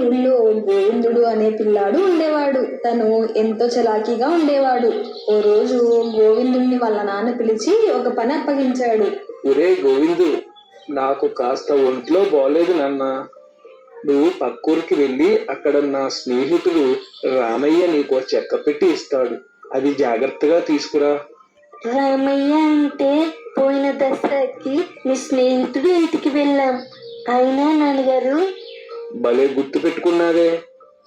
ఊళ్ళో గోవిందుడు అనే పిల్లాడు ఉండేవాడు. తను ఎంతో చలాకీగా ఉండేవాడు. ఓ రోజు గోవిందుణ్ణి వాళ్ళ నాన్న పిలిచి ఒక పని అప్పగించాడు. ఒరే గోవిందు, నాకు కాస్త ఒంట్లో బాగోలేదు నాన్న. నువ్వు పక్కూరికి వెళ్ళి అక్కడ నా స్నేహితుడు రామయ్య నీకు చెక్క పెట్టి ఇస్తాడు. అది జాగ్రత్తగా తీసుకురా. రామయ్య అంటే పోయిన దసరాకి మీ స్నేహితుడు ఇంటికి వెళ్ళాం. అయినా నాన్నగారు భలే గుర్తు పెట్టుకున్నావే.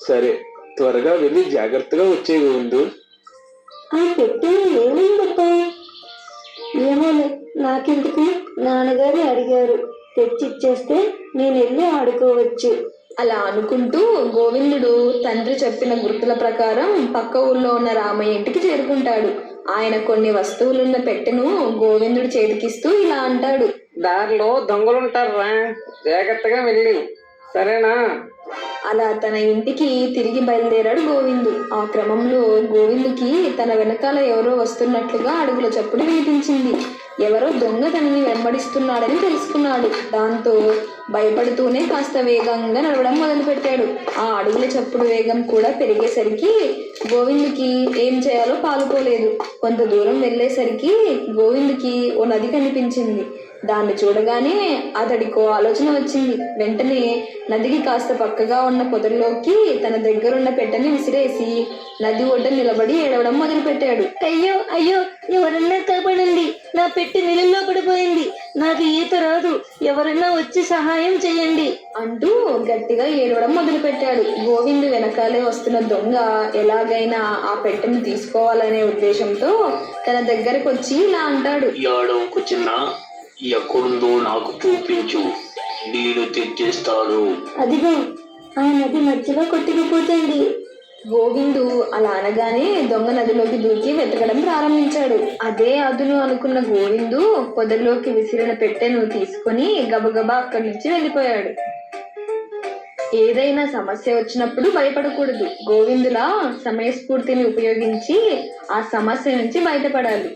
సరే, త్వరగా వెళ్ళి జాగ్రత్తగా వచ్చే గోవిందు. ఆ పెట్టి ఏమైందప్పా? ఏమోలే, నాకెందుకు, నాన్నగారు అడిగారు, తెచ్చిచ్చేస్తే నేను వెళ్ళి ఆడుకోవచ్చు. అలా అనుకుంటూ గోవిందుడు తండ్రి చెప్పిన గుర్తుల ప్రకారం పక్క ఊళ్ళో ఉన్న రామయ్య ఇంటికి చేరుకుంటాడు. ఆయన కొన్ని వస్తువులున్న పెట్టెను గోవిందుడు చేతికిస్తూ ఇలా అంటాడు. దారిలో దొంగలుంటారా, జాగ్రత్తగా వెళ్ళి, సరేనా? అలా తన ఇంటికి తిరిగి బయలుదేరాడు గోవిందు. ఆ క్రమంలో గోవిందుకి తన వెనకాల ఎవరో వస్తున్నట్లుగా అడుగుల చప్పుడు వినిపించింది. ఎవరో దొంగ తనని వెంబడిస్తున్నాడని తెలుసుకున్నాడు. దాంతో భయపడుతూనే కాస్త వేగంగా నడవడం మొదలుపెట్టాడు. ఆ అడుగుల చప్పుడు వేగం కూడా పెరిగేసరికి గోవిందుకి ఏం చేయాలో పాలుపోలేదు. కొంత దూరం వెళ్ళేసరికి గోవిందుకి ఓ నది కనిపించింది. దాన్ని చూడగానే అతడికో ఆలోచన వచ్చింది. వెంటనే నదికి కాస్త పక్కగా ఉన్న పొదల్లోకి తన దగ్గరున్న పెట్టెని విసిరేసి నది ఒడ్డ నిలబడి ఏడవడం మొదలుపెట్టాడు. అయ్యో అయ్యో, ఎవరన్నా కాపాడండి, నా పెట్టి నీళ్ళలో పడిపోయింది, నాకు ఈత రాదు, ఎవరన్నా వచ్చి సహాయం చేయండి అంటూ గట్టిగా ఏడవడం మొదలుపెట్టాడు. గోవిందు వెనకాలే వస్తున్న దొంగ ఎలాగైనా ఆ పెట్టెను తీసుకోవాలనే ఉద్దేశంతో తన దగ్గరకు వచ్చి ఇలా అంటాడు. ఏడవకు చిన్న, ఎక్కడుందో నాకు చూపించు, నీళ్ళు తెచ్చేస్తాడు. అదిగో ఆ నది మధ్యలో కొట్టుకుపోతుంది. గోవిందు అలా అనగానే దొంగ నదిలోకి దూకి వెతకడం ప్రారంభించాడు. అదే అదును అనుకున్న గోవిందు పొదల్లోకి విసిరిన పెట్టెను తీసుకుని గబగబా అక్కడి నుంచి వెళ్ళిపోయాడు. ఏదైనా సమస్య వచ్చినప్పుడు భయపడకూడదు. గోవిందులా సమయస్ఫూర్తిని ఉపయోగించి ఆ సమస్య నుంచి బయటపడాలి.